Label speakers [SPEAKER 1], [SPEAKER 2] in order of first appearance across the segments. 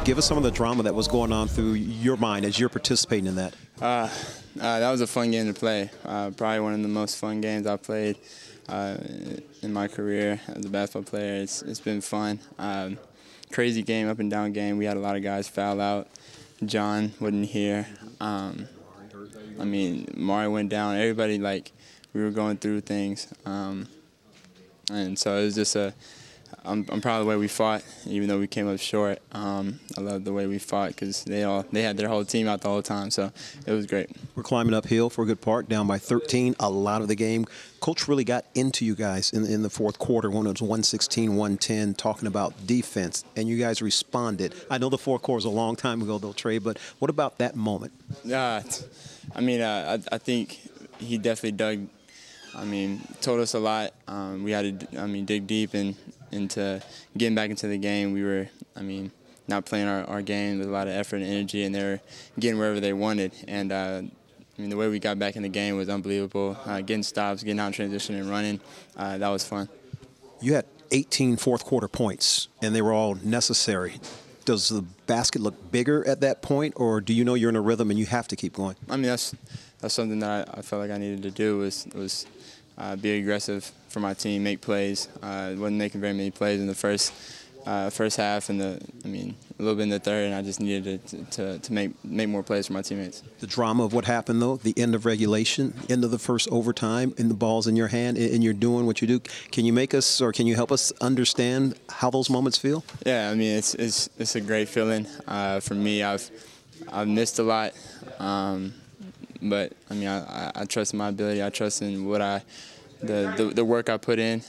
[SPEAKER 1] Give us some of the drama that was going on through your mind as you're participating in that.
[SPEAKER 2] That was a fun game to play. Probably one of the most fun games I've played in my career as a basketball player. It's been fun. Crazy game, up and down game. We had a lot of guys foul out. John wasn't here. I mean, Mari went down. Everybody, like, we were going through things. And so it was just I'm proud of the way we fought, even though we came up short. I love the way we fought because they had their whole team out the whole time, so it was great.
[SPEAKER 1] We're climbing uphill for a good part, down by 13 a lot of the game. Coach really got into you guys in the fourth quarter when it was 116-110, talking about defense, and you guys responded. I know the fourth quarter was a long time ago, though, Trae, but what about that moment?
[SPEAKER 2] I mean, I think he definitely told us a lot. We had to, dig deep into getting back into the game. We were, not playing our game with a lot of effort and energy, and they were getting wherever they wanted. And, the way we got back in the game was unbelievable. Getting stops, getting out in transition and running, that was fun. You
[SPEAKER 1] had 18 fourth-quarter points, and they were all necessary. Does the basket look bigger at that point, or do you know you're in a rhythm and you have to keep going?
[SPEAKER 2] That's something that I felt like I needed to do was be aggressive for my team, make plays. Wasn't making very many plays in the first half, and a little bit in the third, and I just needed to make more plays for my teammates.
[SPEAKER 1] The drama of what happened, though, the end of regulation, end of the first overtime, and the ball's in your hand, and you're doing what you do. Can you can you help us understand how those moments feel?
[SPEAKER 2] Yeah, it's a great feeling. For me, I've missed a lot, but I trust in my ability. I trust in the work I put in.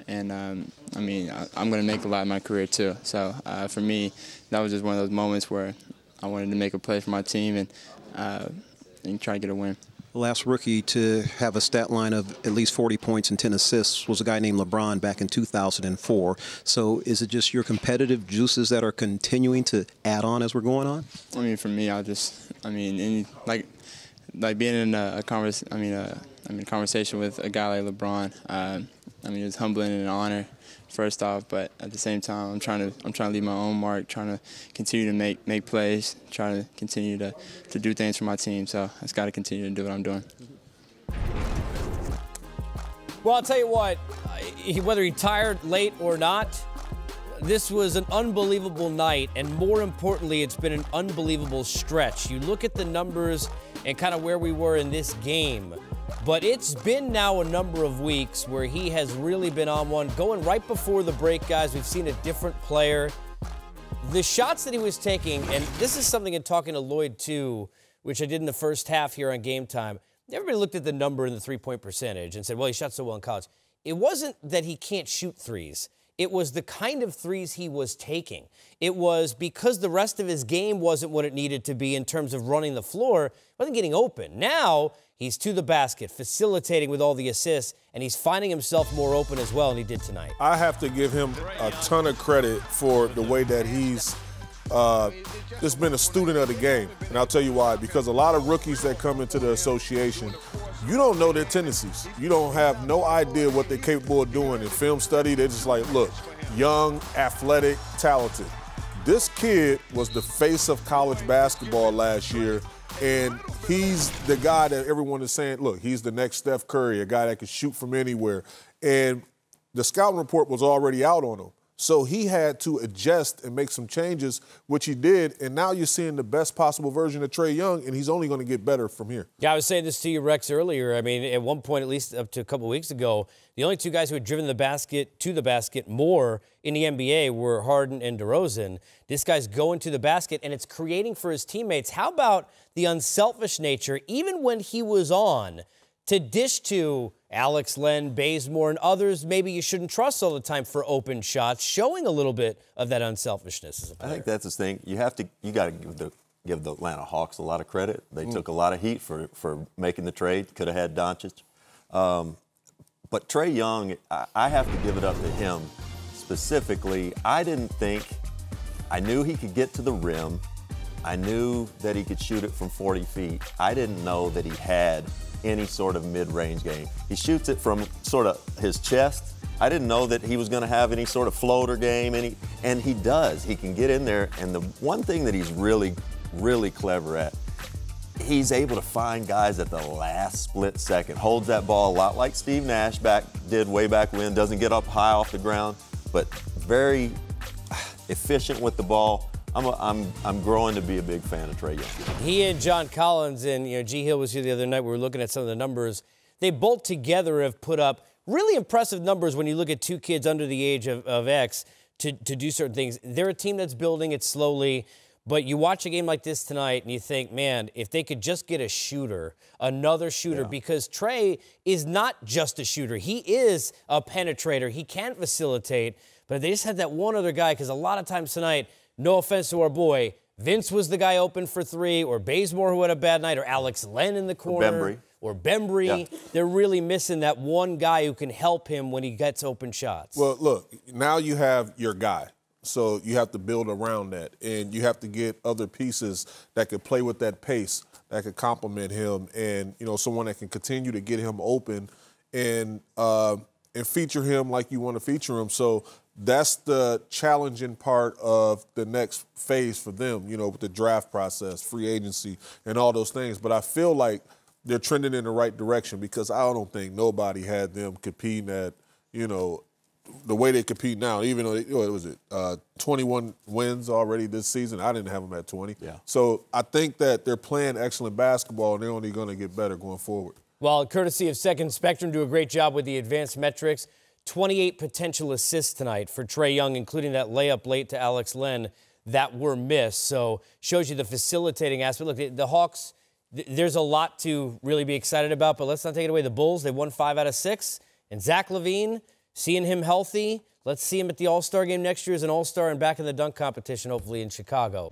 [SPEAKER 2] And, I'm going to make a lot in my career, too. So, for me, that was just one of those moments where I wanted to make a play for my team and try to get a win.
[SPEAKER 1] The last rookie to have a stat line of at least 40 points and 10 assists was a guy named LeBron back in 2004. So is it just your competitive juices that are continuing to add on as we're going on?
[SPEAKER 2] For me, like being in a conversation with a guy like LeBron, it's humbling and an honor, first off. But at the same time, I'm trying to leave my own mark, trying to continue to make plays, trying to continue to do things for my team. So I just got to continue to do what I'm doing.
[SPEAKER 3] Well, I'll tell you what, whether he tired late or not, this was an unbelievable night, and more importantly, it's been an unbelievable stretch. You look at the numbers and kind of where we were in this game, but it's been now a number of weeks where he has really been on one. Going right before the break, guys, we've seen a different player. The shots that he was taking, and this is something in talking to Lloyd too, which I did in the first half here on Game Time. Everybody looked at the number in the three-point percentage and said, well, he shot so well in college. It wasn't that he can't shoot threes. It was the kind of threes he was taking. It was because the rest of his game wasn't what it needed to be in terms of running the floor, wasn't getting open. Now he's to the basket, facilitating with all the assists, and he's finding himself more open as well, and he did tonight.
[SPEAKER 4] I have to give him a ton of credit for the way that he's just been a student of the game. And I'll tell you why. Because a lot of rookies that come into the association, you don't know their tendencies. You don't have no idea what they're capable of doing. In film study, they're just like, look, young, athletic, talented. This kid was the face of college basketball last year, and he's the guy that everyone is saying, look, he's the next Steph Curry, a guy that can shoot from anywhere. And the scouting report was already out on him. So he had to adjust and make some changes, which he did, and now you're seeing the best possible version of Trae Young, and he's only going to get better from here.
[SPEAKER 3] Yeah, I was saying this to you, Rex, earlier. At one point, at least up to a couple of weeks ago, the only two guys who had driven the basket to the basket more in the NBA were Harden and DeRozan. This guy's going to the basket, and it's creating for his teammates. How about the unselfish nature, even when he was on, to dish to Alex, Len, Bazemore, and others maybe you shouldn't trust all the time for open shots, showing a little bit of that unselfishness as a player.
[SPEAKER 5] I think that's the thing. You got to give the Atlanta Hawks a lot of credit. They took a lot of heat for making the trade. Could have had Doncic. But Trae Young, I have to give it up to him specifically. I knew he could get to the rim. I knew that he could shoot it from 40 feet. I didn't know that he had any sort of mid-range game. He shoots it from sort of his chest. I didn't know that he was going to have any sort of floater game, and he does. He can get in there, and the one thing that he's really, really clever at, he's able to find guys at the last split second. Holds that ball a lot like Steve Nash did way back when. Doesn't get up high off the ground, but very efficient with the ball. I'm growing to be a big fan of Trae Young.
[SPEAKER 3] He and John Collins and G. Hill was here the other night. We were looking at some of the numbers. They both together have put up really impressive numbers when you look at two kids under the age of X to do certain things. They're a team that's building it slowly, but you watch a game like this tonight and you think, man, if they could just get a shooter, another shooter, because Trae is not just a shooter. He is a penetrator. He can facilitate, but if they just had that one other guy, because a lot of times tonight, no offense to our boy, Vince was the guy open for three, or Bazemore who had a bad night, or Alex Len in the corner. Or Bembry.
[SPEAKER 5] Yeah.
[SPEAKER 3] They're really missing that one guy who can help him when he gets open shots.
[SPEAKER 4] Well, look, now you have your guy. So you have to build around that. And you have to get other pieces that could play with that pace, that could complement him, and, someone that can continue to get him open and feature him like you want to feature him. So that's the challenging part of the next phase for them, with the draft process, free agency, and all those things. But I feel like they're trending in the right direction, because I don't think nobody had them competing at, the way they compete now. Even though 21 wins already this season. I didn't have them at 20.
[SPEAKER 5] Yeah.
[SPEAKER 4] So I think that they're playing excellent basketball, and they're only going to get better going forward.
[SPEAKER 3] Well, courtesy of Second Spectrum, do a great job with the advanced metrics. 28 potential assists tonight for Trae Young, including that layup late to Alex Len that were missed. So shows you the facilitating aspect. Look, the Hawks, there's a lot to really be excited about, but let's not take it away. The Bulls, they won 5 out of 6. And Zach LaVine, seeing him healthy, let's see him at the All-Star game next year as an All-Star and back in the dunk competition, hopefully in Chicago.